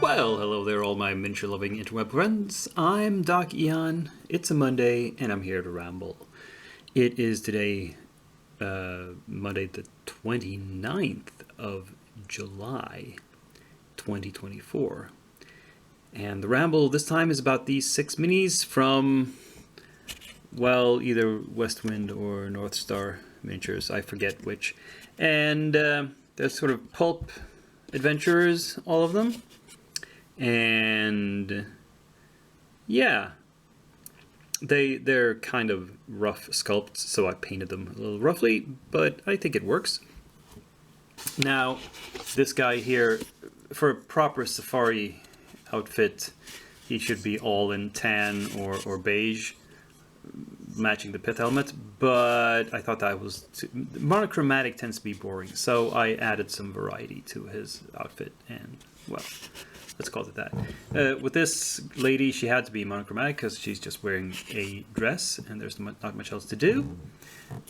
Well, hello there, all my miniature loving interweb friends. I'm Doc Eon. It's a Monday, and I'm here to ramble. It is today, Monday the 29th of July, 2024. And the ramble this time is about these 6 minis from, well, either Westwind or North Star Miniatures. I forget which. And they're sort of pulp adventurers, all of them. And yeah, they're kind of rough sculpts, so I painted them a little roughly, but I think it works. Now, this guy here, for a proper safari outfit, he should be all in tan or beige, matching the pith helmet, but I thought that was monochromatic tends to be boring, so I added some variety to his outfit, and well, let's call it that. With this lady, she had to be monochromatic because she's just wearing a dress and there's not much else to do.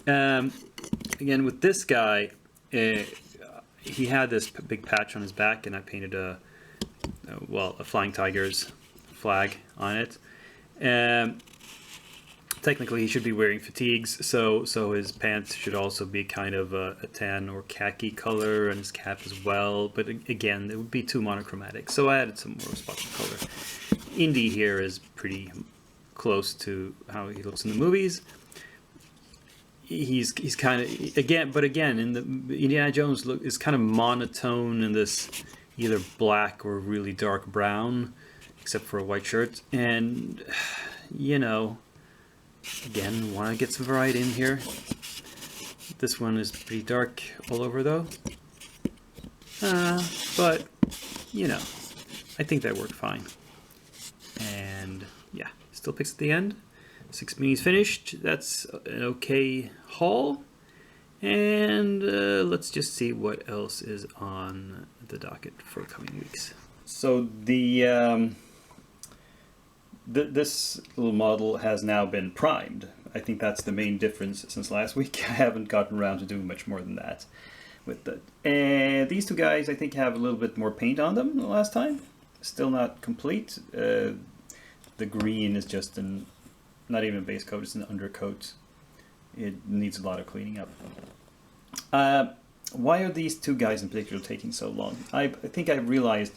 Again, with this guy, he had this big patch on his back, and I painted a Flying Tiger's flag on it. Technically, he should be wearing fatigues, so his pants should also be kind of a tan or khaki color, and his cap as well. But again, it would be too monochromatic, so I added some more spots of color. Indy here is pretty close to how he looks in the movies. He's kind of again in the Indiana Jones look is kind of monotone in this either black or really dark brown, except for a white shirt, and you know. Again, want to get some variety in here. This one is pretty dark all over though. But, you know, I think that worked fine. And yeah, still picks at the end. 6 minis finished. That's an okay haul. And let's just see what else is on the docket for coming weeks. So this little model has now been primed. I think that's the main difference since last week. I haven't gotten around to doing much more than that with that. And these two guys, I think, have a little bit more paint on them than last time. Still not complete. The green is just not even a base coat, it's an undercoat. It needs a lot of cleaning up. Why are these two guys in particular taking so long? I think I realized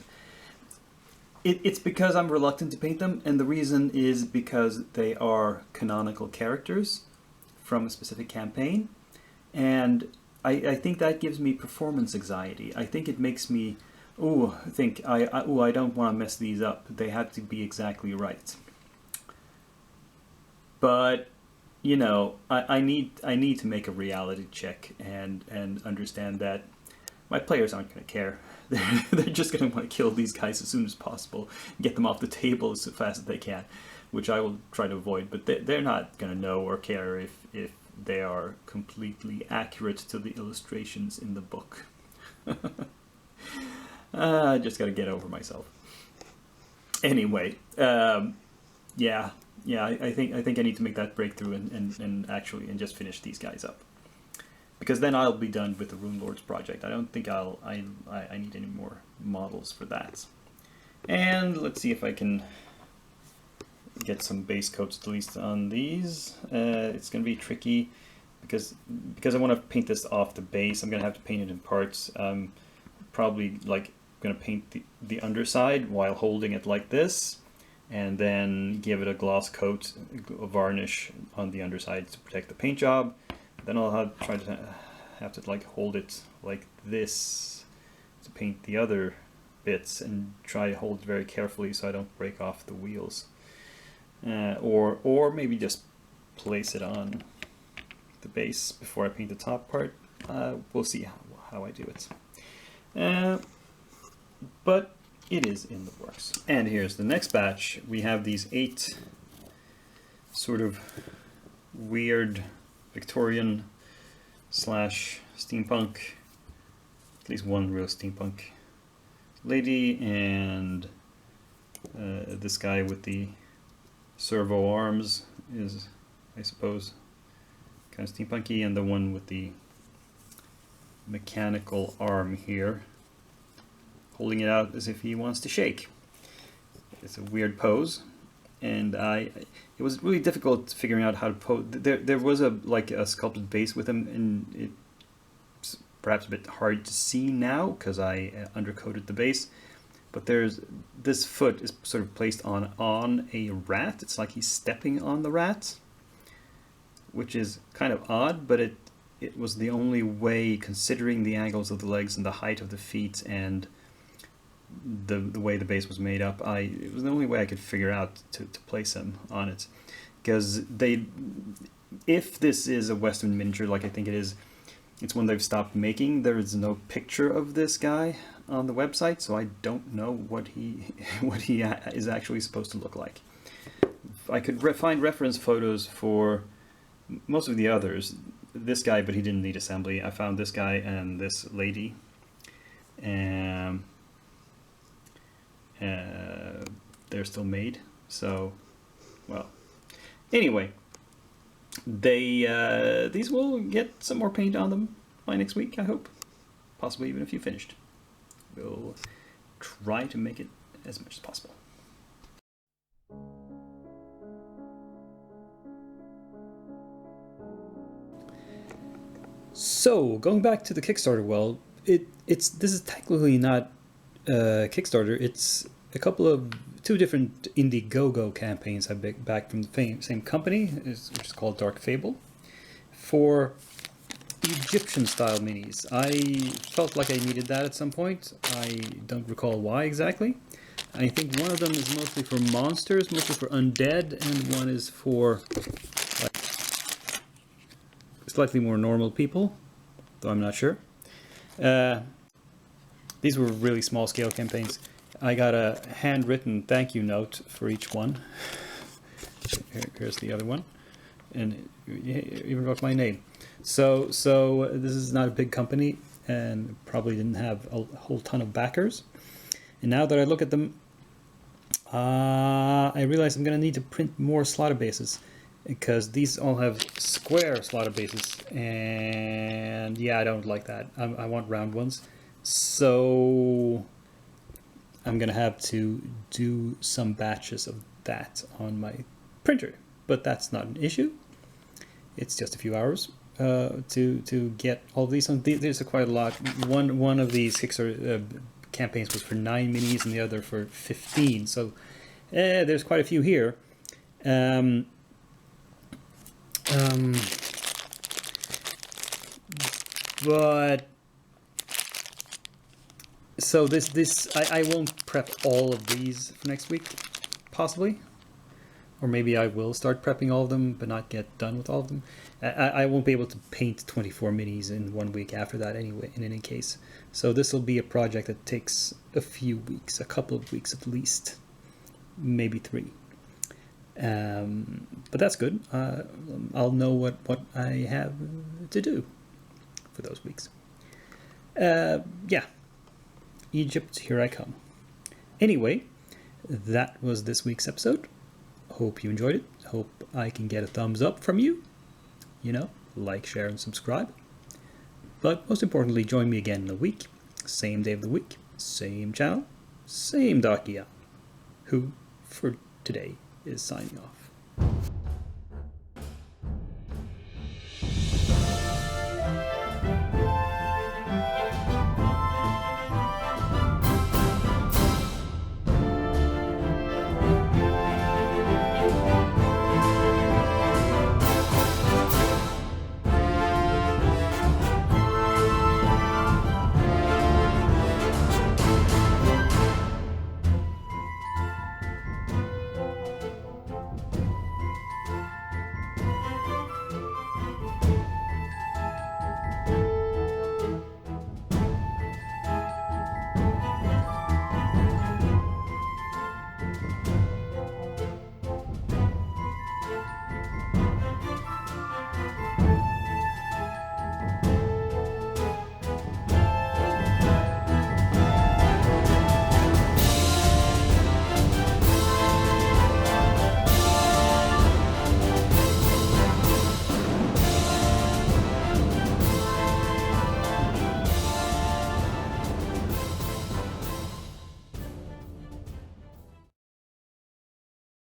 it's because I'm reluctant to paint them, and the reason is because they are canonical characters from a specific campaign, and I think that gives me performance anxiety. I think it makes me, I don't want to mess these up. They have to be exactly right. But you know, I need to make a reality check and understand that my players aren't going to care. They're just going to want to kill these guys as soon as possible, get them off the table as fast as they can, which I will try to avoid. But they're not going to know or care if they are completely accurate to the illustrations in the book. I just got to get over myself. Anyway, yeah, I think I need to make that breakthrough and just finish these guys up. Because then I'll be done with the Rune Lords project. I don't think I need any more models for that. And let's see if I can get some base coats at least on these. It's going to be tricky because I want to paint this off the base. I'm going to have to paint it in parts. Probably like going to paint the underside while holding it like this, and then give it a gloss coat, a varnish on the underside to protect the paint job. Then I'll have to like hold it like this to paint the other bits, and try to hold it very carefully so I don't break off the wheels. Or maybe just place it on the base before I paint the top part. We'll see how I do it. But it is in the works. And here's the next batch. We have these 8 sort of weird Victorian / steampunk, at least one real steampunk lady, and this guy with the servo arms is, I suppose, kind of steampunky, and the one with the mechanical arm here holding it out as if he wants to shake. It's a weird pose, and it was really difficult figuring out how to pose. There was a sculpted base with him, and it's perhaps a bit hard to see now because I undercoated the base. But this foot is sort of placed on a rat. It's like he's stepping on the rat, which is kind of odd, but it was the only way, considering the angles of the legs and the height of the feet and the way the base was made up. It was the only way I could figure out to place him on it, because if this is a Western miniature like I think it is, it's one they've stopped making. There is no picture of this guy on the website, so I don't know what he is actually supposed to look like. I could find reference photos for most of the others. This guy, but he didn't need assembly. I found this guy and this lady. They're still made, so, well. Anyway, these will get some more paint on them by next week, I hope. Possibly even a few finished. We'll try to make it as much as possible. So, going back to the Kickstarter, well, this is technically not Kickstarter. It's a couple of two different Indiegogo campaigns I backed from the same company, which is called Dark Fable, for Egyptian style minis. I felt like I needed that at some point. I don't recall why exactly. I think one of them is mostly for monsters, mostly for undead, and one is for like slightly more normal people, though I'm not sure. These were really small scale campaigns. I got a handwritten thank you note for each one. Here's the other one, and it even wrote my name. So this is not a big company and probably didn't have a whole ton of backers. And now that I look at them, I realize I'm going to need to print more slaughter bases, because these all have square slaughter bases, and yeah, I don't like that. I want round ones. So I'm going to have to do some batches of that on my printer, but that's not an issue. It's just a few hours to get all of these. There's quite a lot. One of these Kickstarter campaigns was for 9 minis and the other for 15. So there's quite a few here. But so I won't prep all of these for next week, possibly. Or maybe I will start prepping all of them, but not get done with all of them. I won't be able to paint 24 minis in 1 week after that anyway, in any case. So this will be a project that takes a few weeks, a couple of weeks at least, maybe 3. But that's good. I'll know what I have to do for those weeks. Yeah, Egypt, here I come. Anyway, that was this week's episode. Hope you enjoyed it. Hope I can get a thumbs up from you. You know, like, share, and subscribe. But most importantly, join me again in a week. Same day of the week, same channel, same Dakia, who for today is signing off.